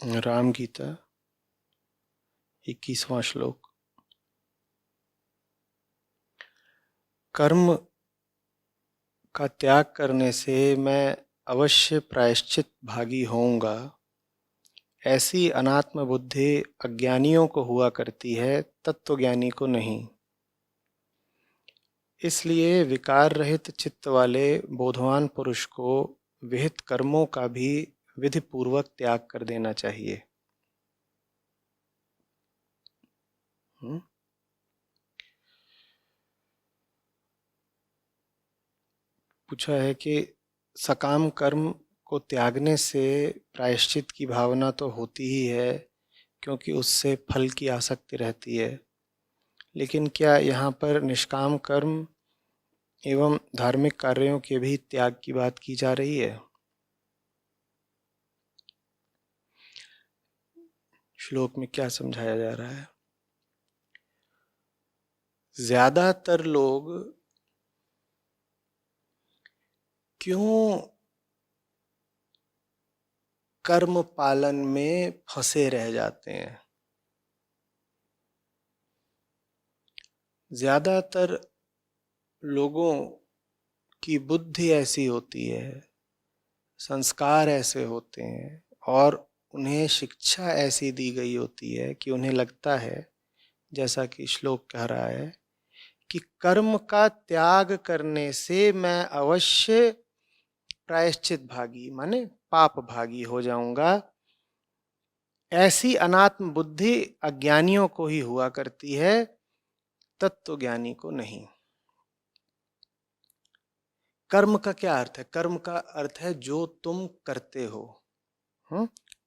राम गीता 21वां श्लोक। कर्म का त्याग करने से मैं अवश्य प्रायश्चित भागी होऊंगा, ऐसी अनात्म बुद्धि अज्ञानियों को हुआ करती है, तत्वज्ञानी को नहीं। इसलिए विकार रहित चित्त वाले बोधवान पुरुष को विहित कर्मों का भी विधि पूर्वक त्याग कर देना चाहिए। पूछा है कि सकाम कर्म को त्यागने से प्रायश्चित की भावना तो होती ही है, क्योंकि उससे फल की आसक्ति रहती है। लेकिन क्या यहाँ पर निष्काम कर्म एवं धार्मिक कार्यों के भी त्याग की बात की जा रही है? श्लोक में क्या समझाया जा रहा है? ज्यादातर लोग क्यों कर्म पालन में फंसे रह जाते हैं? ज्यादातर लोगों की बुद्धि ऐसी होती है, संस्कार ऐसे होते हैं और उन्हें शिक्षा ऐसी दी गई होती है कि उन्हें लगता है, जैसा कि श्लोक कह रहा है, कि कर्म का त्याग करने से मैं अवश्य प्रायश्चित भागी माने पाप भागी हो जाऊंगा। ऐसी अनात्म बुद्धि अज्ञानियों को ही हुआ करती है, तत्वज्ञानी को नहीं। कर्म का क्या अर्थ है? कर्म का अर्थ है जो तुम करते हो।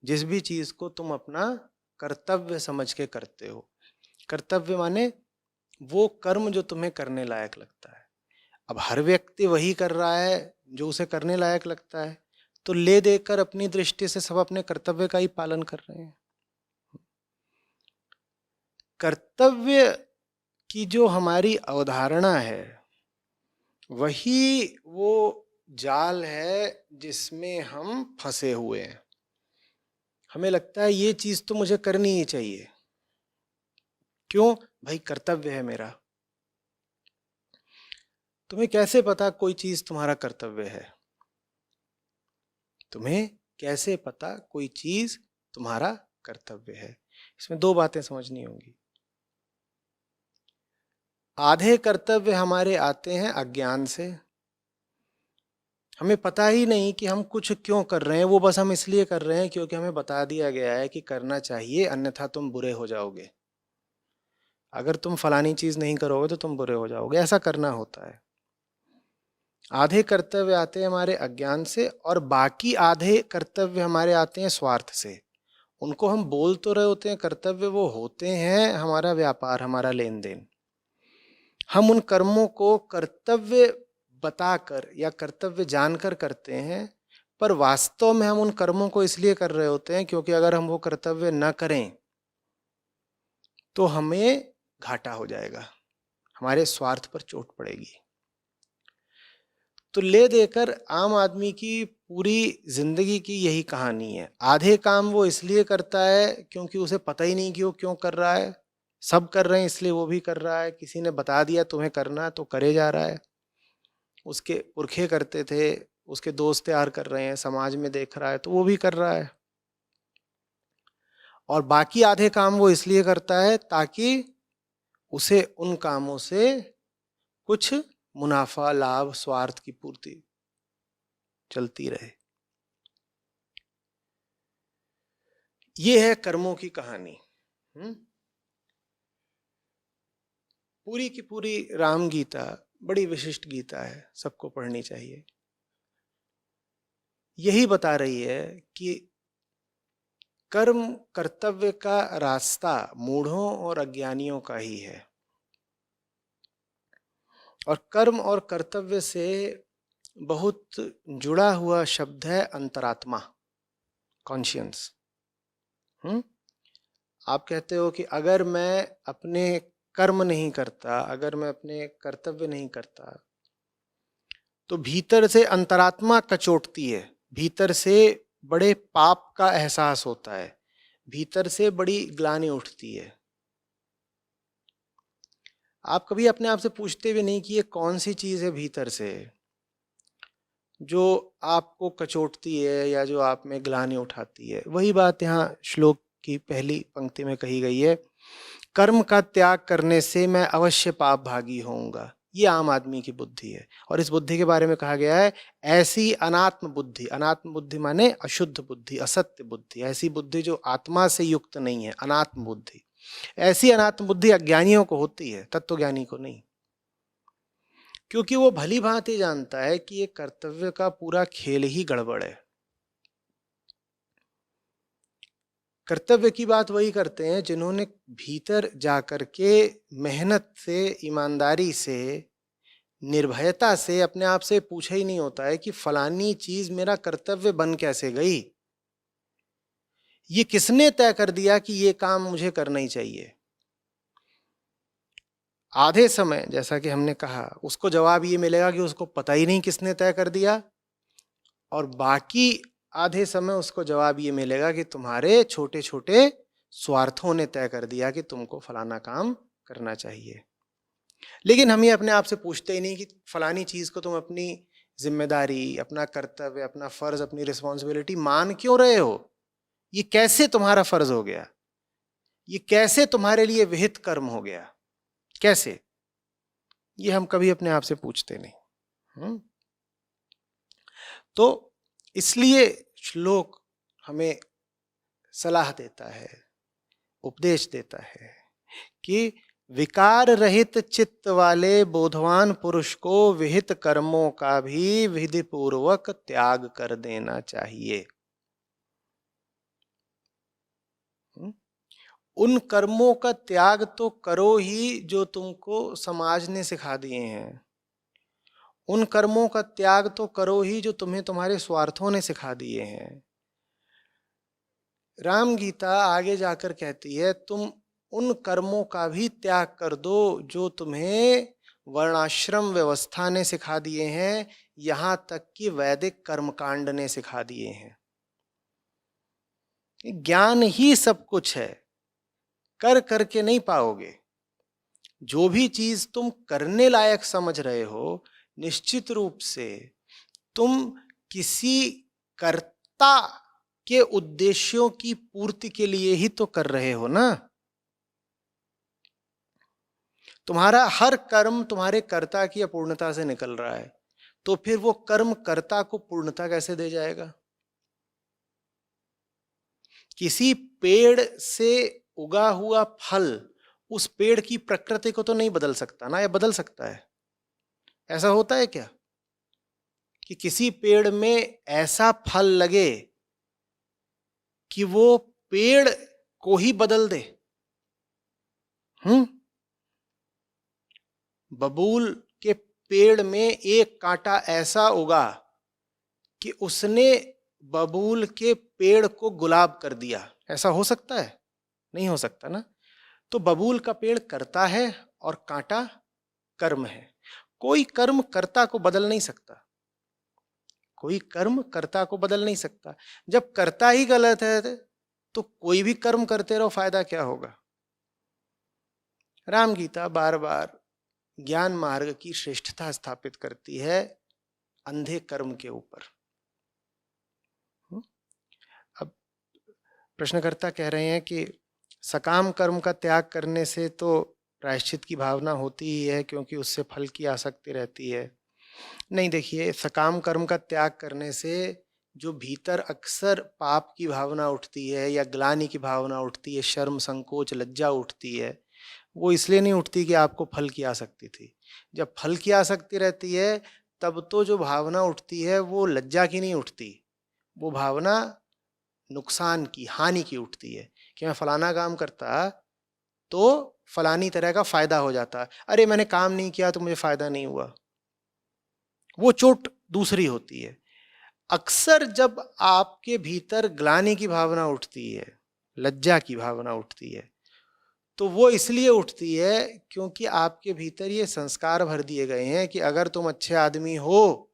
जिस भी चीज को तुम अपना कर्तव्य समझ के करते हो। कर्तव्य माने वो कर्म जो तुम्हें करने लायक लगता है। अब हर व्यक्ति वही कर रहा है जो उसे करने लायक लगता है, तो ले देकर अपनी दृष्टि से सब अपने कर्तव्य का ही पालन कर रहे हैं। कर्तव्य की जो हमारी अवधारणा है वही वो जाल है जिसमें हम फंसे हुए हैं। हमें लगता है ये चीज तो मुझे करनी ही चाहिए। क्यों भाई? कर्तव्य है मेरा। तुम्हें कैसे पता कोई चीज तुम्हारा कर्तव्य है? तुम्हें कैसे पता कोई चीज तुम्हारा कर्तव्य है? इसमें दो बातें समझनी होंगी। आधे कर्तव्य हमारे आते हैं अज्ञान से। हमें पता ही नहीं कि हम कुछ क्यों कर रहे हैं, वो बस हम इसलिए कर रहे हैं क्योंकि हमें बता दिया गया है कि करना चाहिए, अन्यथा तुम बुरे हो जाओगे। अगर तुम फलानी चीज नहीं करोगे तो तुम बुरे हो जाओगे, ऐसा करना होता है। आधे कर्तव्य आते हैं हमारे अज्ञान से और बाकी आधे कर्तव्य हमारे आते हैं स्वार्थ से। उनको हम बोल तो रहे होते हैं कर्तव्य, वो होते हैं हमारा व्यापार, हमारा लेन देन। हम उन कर्मों को कर्तव्य बताकर या कर्तव्य जानकर करते हैं, पर वास्तव में हम उन कर्मों को इसलिए कर रहे होते हैं क्योंकि अगर हम वो कर्तव्य न करें तो हमें घाटा हो जाएगा, हमारे स्वार्थ पर चोट पड़ेगी। तो ले देकर आम आदमी की पूरी जिंदगी की यही कहानी है। आधे काम वो इसलिए करता है क्योंकि उसे पता ही नहीं कि वो क्यों कर रहा है। सब कर रहे हैं इसलिए वो भी कर रहा है। किसी ने बता दिया तुम्हें करना है तो करे जा रहा है। उसके पुरखे करते थे, उसके दोस्त यार कर रहे हैं, समाज में देख रहा है तो वो भी कर रहा है। और बाकी आधे काम वो इसलिए करता है ताकि उसे उन कामों से कुछ मुनाफा, लाभ, स्वार्थ की पूर्ति चलती रहे। ये है कर्मों की कहानी। पूरी की पूरी राम गीता बड़ी विशिष्ट गीता है, सबको पढ़नी चाहिए। यही बता रही है कि कर्म कर्तव्य का रास्ता मूढ़ों और अज्ञानियों का ही है। और कर्म और कर्तव्य से बहुत जुड़ा हुआ शब्द है अंतरात्मा, कॉन्शियंस। आप कहते हो कि अगर मैं अपने कर्म नहीं करता, अगर मैं अपने कर्तव्य नहीं करता, तो भीतर से अंतरात्मा कचोटती है, भीतर से बड़े पाप का एहसास होता है भीतर से बड़ी ग्लानि उठती है। आप कभी अपने आप से पूछते भी नहीं कि ये कौन सी चीज है भीतर से जो आपको कचोटती है या जो आप में ग्लानि उठाती है। वही बात यहाँ श्लोक की पहली पंक्ति में कही गई है, कर्म का त्याग करने से मैं अवश्य पाप भागी होऊंगा। ये आम आदमी की बुद्धि है, और इस बुद्धि के बारे में कहा गया है ऐसी अनात्म बुद्धि। अनात्म बुद्धि माने अशुद्ध बुद्धि, असत्य बुद्धि, ऐसी बुद्धि जो आत्मा से युक्त नहीं है, अनात्म बुद्धि। ऐसी अनात्म बुद्धि अज्ञानियों को होती है, तत्वज्ञानी को नहीं, क्योंकि वो भली भांति जानता है कि ये कर्तव्य का पूरा खेल ही गड़बड़ है। कर्तव्य की बात वही करते हैं जिन्होंने भीतर जाकर के मेहनत से, ईमानदारी से, निर्भयता से अपने आप से पूछा ही नहीं होता है कि फलानी चीज मेरा कर्तव्य बन कैसे गई, ये किसने तय कर दिया कि ये काम मुझे करना ही चाहिए। आधे समय, जैसा कि हमने कहा, उसको जवाब ये मिलेगा कि उसको पता ही नहीं किसने तय कर दिया, और बाकी आधे समय उसको जवाब ये मिलेगा कि तुम्हारे छोटे छोटे स्वार्थों ने तय कर दिया कि तुमको फलाना काम करना चाहिए। लेकिन हम ये अपने आप से पूछते ही नहीं कि फलानी चीज को तुम अपनी जिम्मेदारी, अपना कर्तव्य, अपना फर्ज, अपनी रिस्पॉन्सिबिलिटी मान क्यों रहे हो। ये कैसे तुम्हारा फर्ज हो गया, ये कैसे तुम्हारे लिए विहित कर्म हो गया, कैसे, ये हम कभी अपने आप से पूछते नहीं। तो इसलिए श्लोक हमें सलाह देता है, उपदेश देता है कि विकार रहित चित्त वाले बोधवान पुरुष को विहित कर्मों का भी विधि पूर्वक त्याग कर देना चाहिए। उन कर्मों का त्याग तो करो ही जो तुमको समाज ने सिखा दिए हैं, उन कर्मों का त्याग तो करो ही जो तुम्हें तुम्हारे स्वार्थों ने सिखा दिए हैं। राम गीता आगे जाकर कहती है तुम उन कर्मों का भी त्याग कर दो जो तुम्हें वर्णाश्रम व्यवस्था ने सिखा दिए हैं, यहां तक कि वैदिक कर्मकांड ने सिखा दिए हैं। ज्ञान ही सब कुछ है, कर करके नहीं पाओगे। जो भी चीज तुम करने लायक समझ रहे हो, निश्चित रूप से तुम किसी कर्ता के उद्देश्यों की पूर्ति के लिए ही तो कर रहे हो ना। तुम्हारा हर कर्म तुम्हारे कर्ता की अपूर्णता से निकल रहा है, तो फिर वो कर्म कर्ता को पूर्णता कैसे दे जाएगा। किसी पेड़ से उगा हुआ फल उस पेड़ की प्रकृति को तो नहीं बदल सकता ना, या बदल सकता है? ऐसा होता है क्या कि किसी पेड़ में ऐसा फल लगे कि वो पेड़ को ही बदल दे? बबूल के पेड़ में एक कांटा ऐसा उगा कि उसने बबूल के पेड़ को गुलाब कर दिया, ऐसा हो सकता है? नहीं हो सकता ना। तो बबूल का पेड़ कर्ता है और कांटा कर्म है। कोई कर्म कर्ता को बदल नहीं सकता, कोई कर्म कर्ता को बदल नहीं सकता। जब कर्ता ही गलत है तो कोई भी कर्म करते रहो, फायदा क्या होगा। राम गीता बार बार ज्ञान मार्ग की श्रेष्ठता स्थापित करती है अंधे कर्म के ऊपर। अब प्रश्नकर्ता कह रहे हैं कि सकाम कर्म का त्याग करने से तो प्रायश्चित की भावना होती ही है, क्योंकि उससे फल की आसक्ति रहती है। नहीं, देखिए, सकाम कर्म का त्याग करने से जो भीतर अक्सर पाप की भावना उठती है या ग्लानि की भावना उठती है, शर्म, संकोच, लज्जा उठती है, वो इसलिए नहीं उठती कि आपको फल की आसक्ति थी। जब फल की आसक्ति रहती है तब तो जो भावना उठती है वो लज्जा की नहीं उठती, वो भावना नुकसान की, हानि की उठती है कि मैं फलाना काम करता तो फलानी तरह का फायदा हो जाता, अरे मैंने काम नहीं किया तो मुझे फायदा नहीं हुआ। वो चोट दूसरी होती है। अक्सर जब आपके भीतर ग्लानि की भावना उठती है, लज्जा की भावना उठती है, तो वो इसलिए उठती है क्योंकि आपके भीतर ये संस्कार भर दिए गए हैं कि अगर तुम अच्छे आदमी हो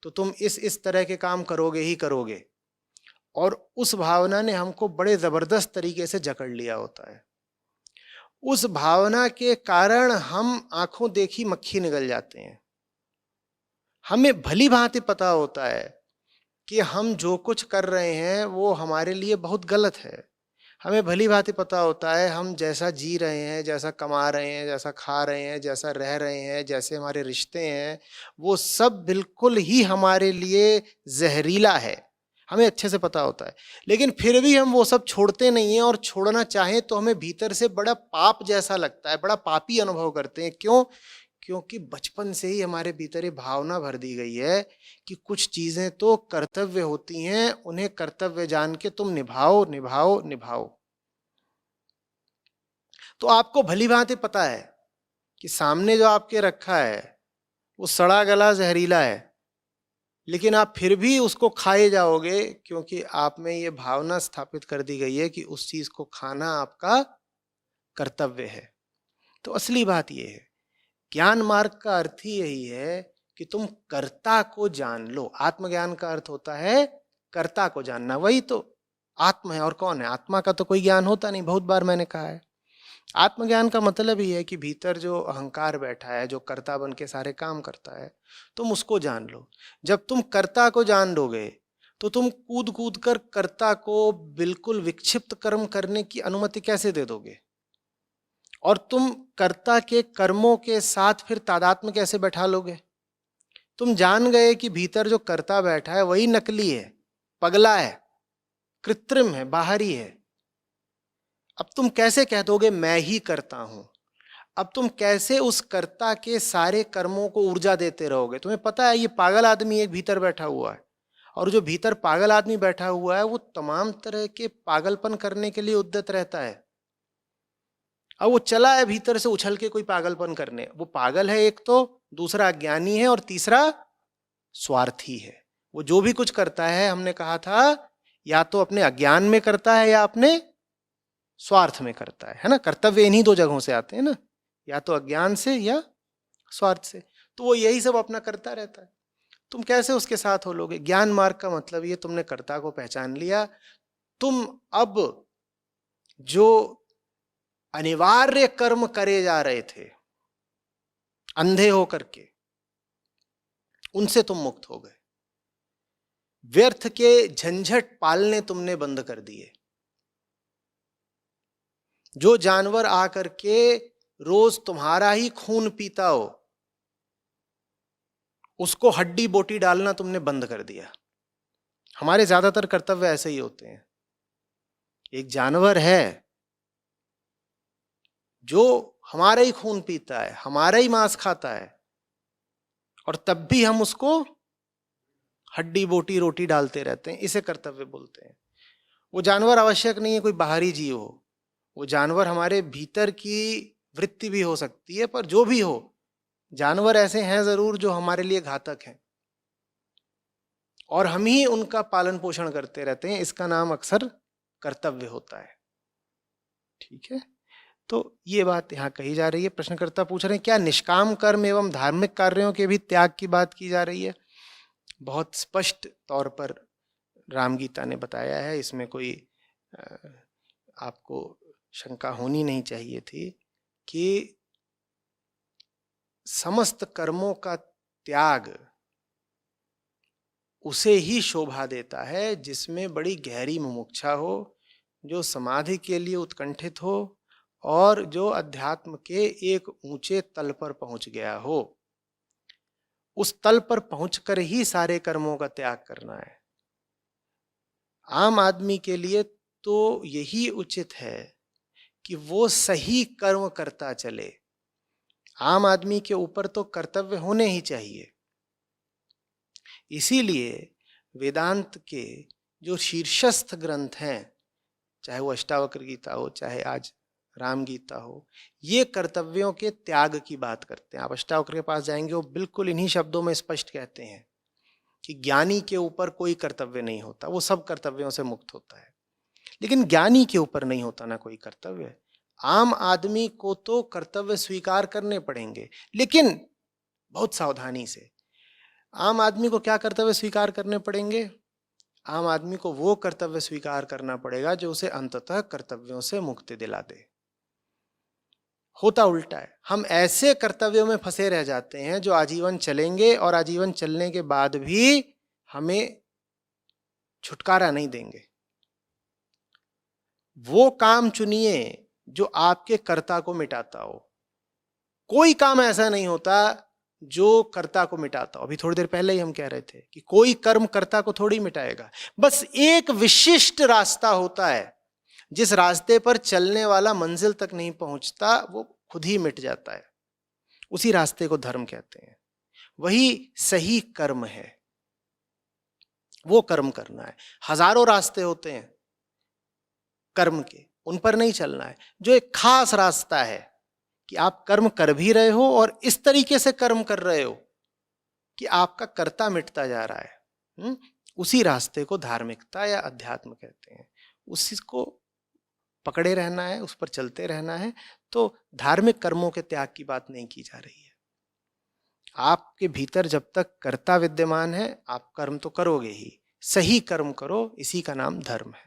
तो तुम इस तरह के काम करोगे ही करोगे, और उस भावना ने हमको बड़े जबरदस्त तरीके से जकड़ लिया होता है। उस भावना के कारण हम आंखों देखी मक्खी निगल जाते हैं। हमें भली भांति पता होता है कि हम जो कुछ कर रहे हैं वो हमारे लिए बहुत गलत है। हमें भली भांति पता होता है हम जैसा जी रहे हैं, जैसा कमा रहे हैं, जैसा खा रहे हैं, जैसा रह रहे हैं, जैसे हमारे रिश्ते हैं, वो सब बिल्कुल ही हमारे लिए जहरीला है। हमें अच्छे से पता होता है, लेकिन फिर भी हम वो सब छोड़ते नहीं हैं, और छोड़ना चाहें तो हमें भीतर से बड़ा पाप जैसा लगता है, बड़ा पापी अनुभव करते हैं। क्यों? क्योंकि बचपन से ही हमारे भीतर ये भावना भर दी गई है कि कुछ चीजें तो कर्तव्य होती हैं, उन्हें कर्तव्य जान के तुम निभाओ निभाओ निभाओ। तो आपको भली भांति पता है कि सामने जो आपके रखा है वो सड़ा गला जहरीला है, लेकिन आप फिर भी उसको खाए जाओगे, क्योंकि आप में ये भावना स्थापित कर दी गई है कि उस चीज को खाना आपका कर्तव्य है। तो असली बात यह है, ज्ञान मार्ग का अर्थ ही यही है कि तुम कर्ता को जान लो। आत्मज्ञान का अर्थ होता है कर्ता को जानना, वही तो आत्म है। और कौन है? आत्मा का तो कोई ज्ञान होता नहीं, बहुत बार मैंने कहा है। आत्मज्ञान का मतलब ही है कि भीतर जो अहंकार बैठा है, जो कर्ता बन के सारे काम करता है, तुम उसको जान लो। जब तुम कर्ता को जान लोगे तो तुम कूद कूद कर कर्ता को बिल्कुल विक्षिप्त कर्म करने की अनुमति कैसे दे दोगे? और तुम कर्ता के कर्मों के साथ फिर तादात्म्य कैसे बैठा लोगे? तुम जान गए कि भीतर जो कर्ता बैठा है वही नकली है, पगला है, कृत्रिम है, बाहरी है। अब तुम कैसे कह दोगे मैं ही करता हूं? अब तुम कैसे उस कर्ता के सारे कर्मों को ऊर्जा देते रहोगे? तुम्हें पता है ये पागल आदमी एक भीतर बैठा हुआ है, और जो भीतर पागल आदमी बैठा हुआ है वो तमाम तरह के पागलपन करने के लिए उद्यत रहता है। अब वो चला है भीतर से उछल के कोई पागलपन करने। वो पागल है एक तो, दूसरा अज्ञानी है, और तीसरा स्वार्थी है। वो जो भी कुछ करता है, हमने कहा था, या तो अपने अज्ञान में करता है या अपने स्वार्थ में करता है ना। कर्तव्य इन्हीं दो जगहों से आते हैं ना, या तो अज्ञान से या स्वार्थ से। तो वो यही सब अपना करता रहता है। तुम कैसे उसके साथ हो लोगे? ज्ञान मार्ग का मतलब ये, तुमने कर्ता को पहचान लिया। तुम अब जो अनिवार्य कर्म करे जा रहे थे अंधे होकर के, उनसे तुम मुक्त हो गए। व्यर्थ के झंझट पालने तुमने बंद कर दिए। जो जानवर आकर के रोज तुम्हारा ही खून पीता हो, उसको हड्डी बोटी डालना तुमने बंद कर दिया। हमारे ज्यादातर कर्तव्य ऐसे ही होते हैं। एक जानवर है जो हमारा ही खून पीता है, हमारा ही मांस खाता है, और तब भी हम उसको हड्डी बोटी रोटी डालते रहते हैं। इसे कर्तव्य बोलते हैं। वो जानवर आवश्यक नहीं है कोई बाहरी जीव हो, वो जानवर हमारे भीतर की वृत्ति भी हो सकती है, पर जो भी हो, जानवर ऐसे हैं जरूर जो हमारे लिए घातक हैं, और हम ही उनका पालन पोषण करते रहते हैं। इसका नाम अक्सर कर्तव्य होता है। ठीक है, तो ये बात यहाँ कही जा रही है। प्रश्नकर्ता पूछ रहे हैं क्या निष्काम कर्म एवं धार्मिक कार्यों के भी त्याग की बात की जा रही है? बहुत स्पष्ट तौर पर रामगीता ने बताया है, इसमें कोई आपको शंका होनी नहीं चाहिए थी कि समस्त कर्मों का त्याग उसे ही शोभा देता है जिसमें बड़ी गहरी मुमुक्षा हो, जो समाधि के लिए उत्कंठित हो, और जो अध्यात्म के एक ऊंचे तल पर पहुंच गया हो। उस तल पर पहुंचकर ही सारे कर्मों का त्याग करना है। आम आदमी के लिए तो यही उचित है कि वो सही कर्म करता चले। आम आदमी के ऊपर तो कर्तव्य होने ही चाहिए। इसीलिए वेदांत के जो शीर्षस्थ ग्रंथ हैं, चाहे वो अष्टावक्र गीता हो, चाहे आज राम गीता हो, ये कर्तव्यों के त्याग की बात करते हैं। आप अष्टावक्र के पास जाएंगे, वो बिल्कुल इन्हीं शब्दों में स्पष्ट कहते हैं कि ज्ञानी के ऊपर कोई कर्तव्य नहीं होता, वो सब कर्तव्यों से मुक्त होता है। लेकिन ज्ञानी के ऊपर नहीं होता ना कोई कर्तव्य। आम आदमी को तो कर्तव्य स्वीकार करने पड़ेंगे, लेकिन बहुत सावधानी से। आम आदमी को क्या कर्तव्य स्वीकार करने पड़ेंगे? आम आदमी को वो कर्तव्य स्वीकार करना पड़ेगा जो उसे अंततः कर्तव्यों से मुक्ति दिला दे। होता उल्टा है, हम ऐसे कर्तव्यों में फंसे रह जाते हैं जो आजीवन चलेंगे और आजीवन चलने के बाद भी हमें छुटकारा नहीं देंगे। वो काम चुनिए जो आपके कर्ता को मिटाता हो। कोई काम ऐसा नहीं होता जो कर्ता को मिटाता हो। अभी थोड़ी देर पहले ही हम कह रहे थे कि कोई कर्म कर्ता को थोड़ी मिटाएगा। बस एक विशिष्ट रास्ता होता है, जिस रास्ते पर चलने वाला मंजिल तक नहीं पहुंचता, वो खुद ही मिट जाता है। उसी रास्ते को धर्म कहते हैं। वही सही कर्म है, वो कर्म करना है। हजारों रास्ते होते हैं कर्म के, उन पर नहीं चलना है। जो एक खास रास्ता है कि आप कर्म कर भी रहे हो और इस तरीके से कर्म कर रहे हो कि आपका कर्ता मिटता जा रहा है, उसी रास्ते को धार्मिकता या अध्यात्म कहते हैं। उसी को पकड़े रहना है, उस पर चलते रहना है। तो धार्मिक कर्मों के त्याग की बात नहीं की जा रही है। आपके भीतर जब तक कर्ता विद्यमान है, आप कर्म तो करोगे ही। सही कर्म करो, इसी का नाम धर्म है।